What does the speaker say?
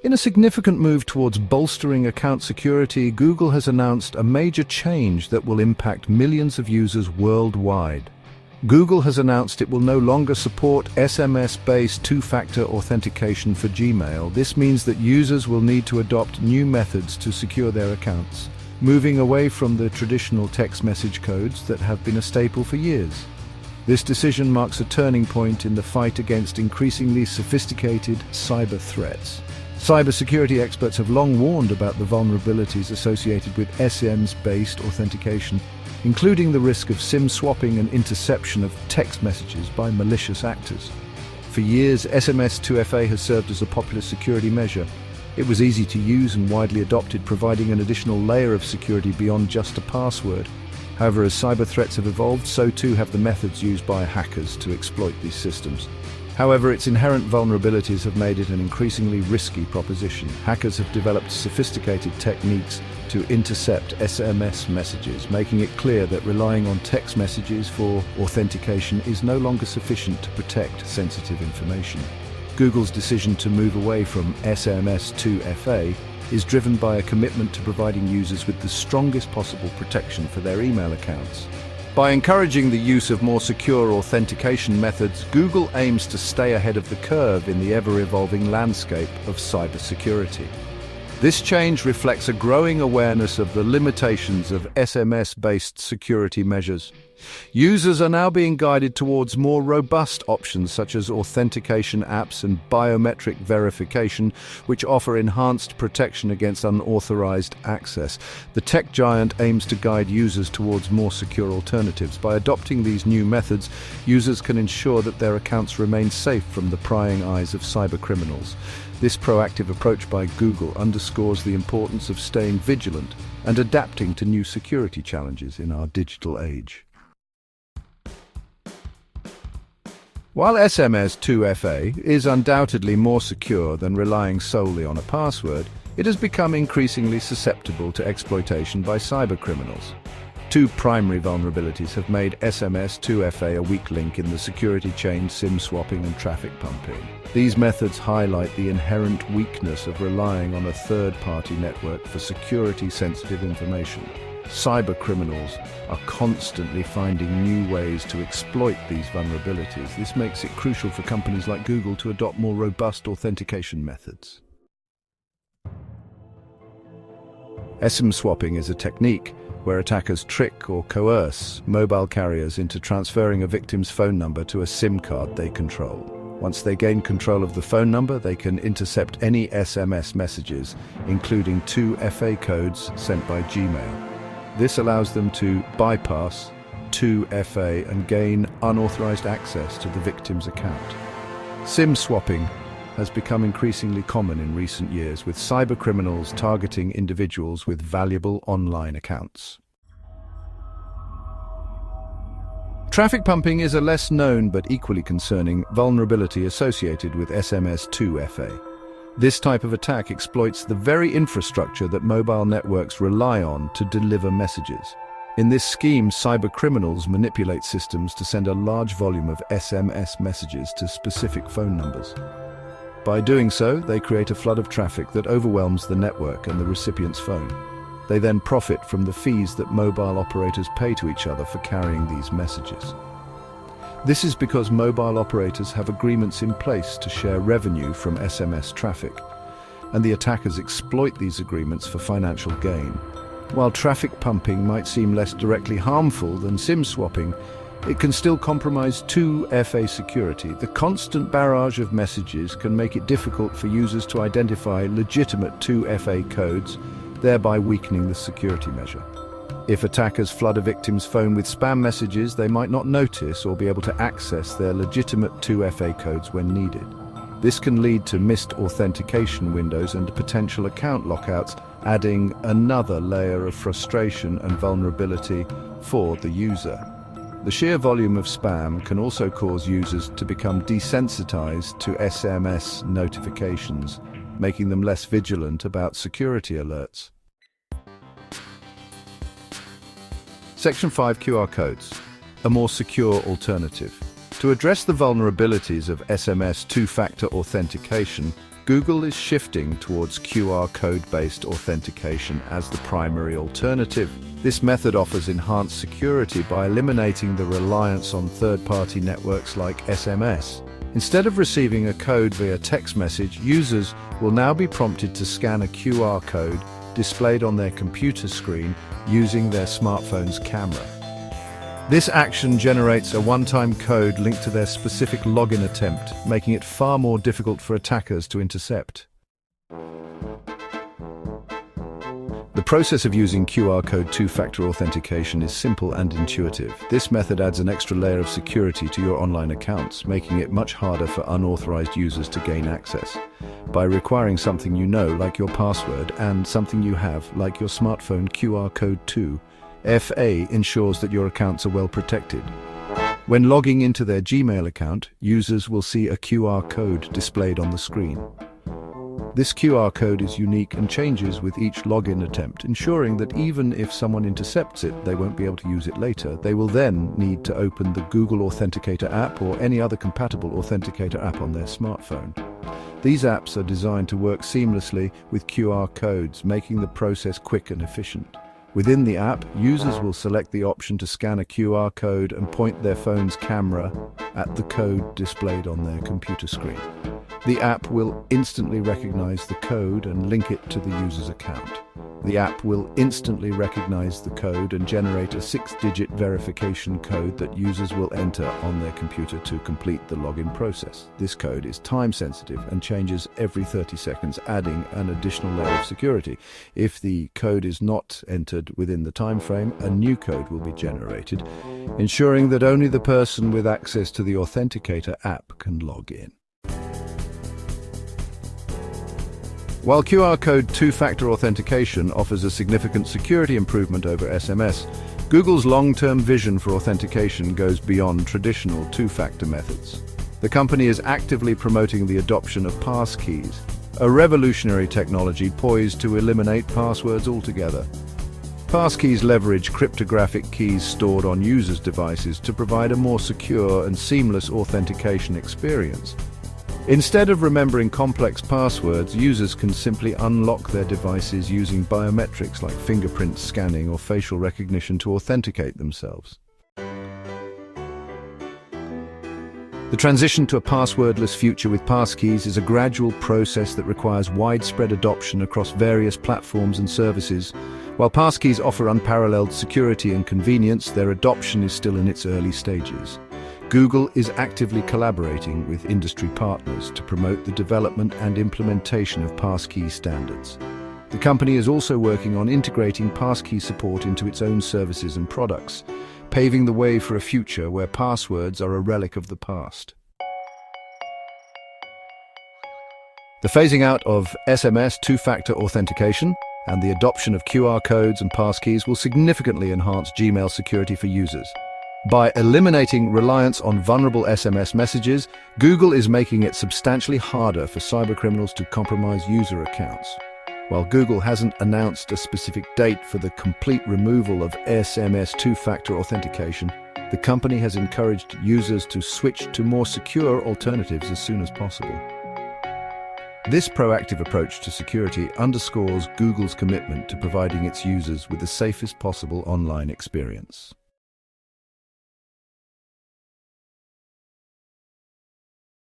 In a significant move towards bolstering account security, Google has announced a major change that will impact millions of users worldwide. Google has announced it will no longer support SMS-based two-factor authentication for Gmail. This means that users will need to adopt new methods to secure their accounts, moving away from the traditional text message codes that have been a staple for years. This decision marks a turning point in the fight against increasingly sophisticated cyber threats. Cybersecurity experts have long warned about the vulnerabilities associated with SMS-based authentication, including the risk of SIM swapping and interception of text messages by malicious actors. For years, SMS 2FA has served as a popular security measure. It was easy to use and widely adopted, providing an additional layer of security beyond just a password. However, as cyber threats have evolved, so too have the methods used by hackers to exploit these systems. However, its inherent vulnerabilities have made it an increasingly risky proposition. Hackers have developed sophisticated techniques to intercept SMS messages, making it clear that relying on text messages for authentication is no longer sufficient to protect sensitive information. Google's decision to move away from SMS 2FA is driven by a commitment to providing users with the strongest possible protection for their email accounts. By encouraging the use of more secure authentication methods, Google aims to stay ahead of the curve in the ever-evolving landscape of cybersecurity. This change reflects a growing awareness of the limitations of SMS-based security measures. Users are now being guided towards more robust options such as authentication apps and biometric verification, which offer enhanced protection against unauthorized access. The tech giant aims to guide users towards more secure alternatives. By adopting these new methods, users can ensure that their accounts remain safe from the prying eyes of cybercriminals. This proactive approach by Google underscores the importance of staying vigilant and adapting to new security challenges in our digital age. While SMS 2FA is undoubtedly more secure than relying solely on a password, it has become increasingly susceptible to exploitation by cybercriminals. Two primary vulnerabilities have made SMS 2FA a weak link in the security chain: SIM swapping and traffic pumping. These methods highlight the inherent weakness of relying on a third-party network for security-sensitive information. Cybercriminals are constantly finding new ways to exploit these vulnerabilities. This makes it crucial for companies like Google to adopt more robust authentication methods. SIM swapping is a technique where attackers trick or coerce mobile carriers into transferring a victim's phone number to a SIM card they control. Once they gain control of the phone number, they can intercept any SMS messages, including 2FA codes sent by Gmail. This allows them to bypass 2FA and gain unauthorized access to the victim's account. SIM swapping has become increasingly common in recent years, with cybercriminals targeting individuals with valuable online accounts. Traffic pumping is a less known but equally concerning vulnerability associated with SMS 2FA. This type of attack exploits the very infrastructure that mobile networks rely on to deliver messages. In this scheme, cybercriminals manipulate systems to send a large volume of SMS messages to specific phone numbers. By doing so, they create a flood of traffic that overwhelms the network and the recipient's phone. They then profit from the fees that mobile operators pay to each other for carrying these messages. This is because mobile operators have agreements in place to share revenue from SMS traffic, and the attackers exploit these agreements for financial gain. While traffic pumping might seem less directly harmful than SIM swapping, it can still compromise 2FA security. The constant barrage of messages can make it difficult for users to identify legitimate 2FA codes, thereby weakening the security measure. If attackers flood a victim's phone with spam messages, they might not notice or be able to access their legitimate 2FA codes when needed. This can lead to missed authentication windows and potential account lockouts, adding another layer of frustration and vulnerability for the user. The sheer volume of spam can also cause users to become desensitized to SMS notifications, making them less vigilant about security alerts. Section 5: QR codes, a more secure alternative. To address the vulnerabilities of SMS two-factor authentication, Google is shifting towards QR code-based authentication as the primary alternative. This method offers enhanced security by eliminating the reliance on third-party networks like SMS. Instead of receiving a code via text message, users will now be prompted to scan a QR code displayed on their computer screen using their smartphone's camera. This action generates a one-time code linked to their specific login attempt, making it far more difficult for attackers to intercept. The process of using QR code two-factor authentication is simple and intuitive. This method adds an extra layer of security to your online accounts, making it much harder for unauthorized users to gain access. By requiring something you know, like your password, and something you have, like your smartphone QR code too, FA ensures that your accounts are well protected. When logging into their Gmail account, users will see a QR code displayed on the screen. This QR code is unique and changes with each login attempt, ensuring that even if someone intercepts it, they won't be able to use it later. They will then need to open the Google Authenticator app or any other compatible authenticator app on their smartphone. These apps are designed to work seamlessly with QR codes, making the process quick and efficient. Within the app, users will select the option to scan a QR code and point their phone's camera at the code displayed on their computer screen. The app will instantly recognize the code and link it to the user's account. The app will instantly recognize the code and generate a 6-digit verification code that users will enter on their computer to complete the login process. This code is time-sensitive and changes every 30 seconds, adding an additional layer of security. If the code is not entered within the time frame, a new code will be generated, ensuring that only the person with access to the Authenticator app can log in. While QR code two-factor authentication offers a significant security improvement over SMS, Google's long-term vision for authentication goes beyond traditional two-factor methods. The company is actively promoting the adoption of passkeys, a revolutionary technology poised to eliminate passwords altogether. Passkeys leverage cryptographic keys stored on users' devices to provide a more secure and seamless authentication experience. Instead of remembering complex passwords, users can simply unlock their devices using biometrics like fingerprint scanning or facial recognition to authenticate themselves. The transition to a passwordless future with passkeys is a gradual process that requires widespread adoption across various platforms and services. While passkeys offer unparalleled security and convenience, their adoption is still in its early stages. Google is actively collaborating with industry partners to promote the development and implementation of passkey standards. The company is also working on integrating passkey support into its own services and products, paving the way for a future where passwords are a relic of the past. The phasing out of SMS two-factor authentication and the adoption of QR codes and passkeys will significantly enhance Gmail security for users. By eliminating reliance on vulnerable SMS messages, Google is making it substantially harder for cybercriminals to compromise user accounts. While Google hasn't announced a specific date for the complete removal of SMS two-factor authentication, the company has encouraged users to switch to more secure alternatives as soon as possible. This proactive approach to security underscores Google's commitment to providing its users with the safest possible online experience.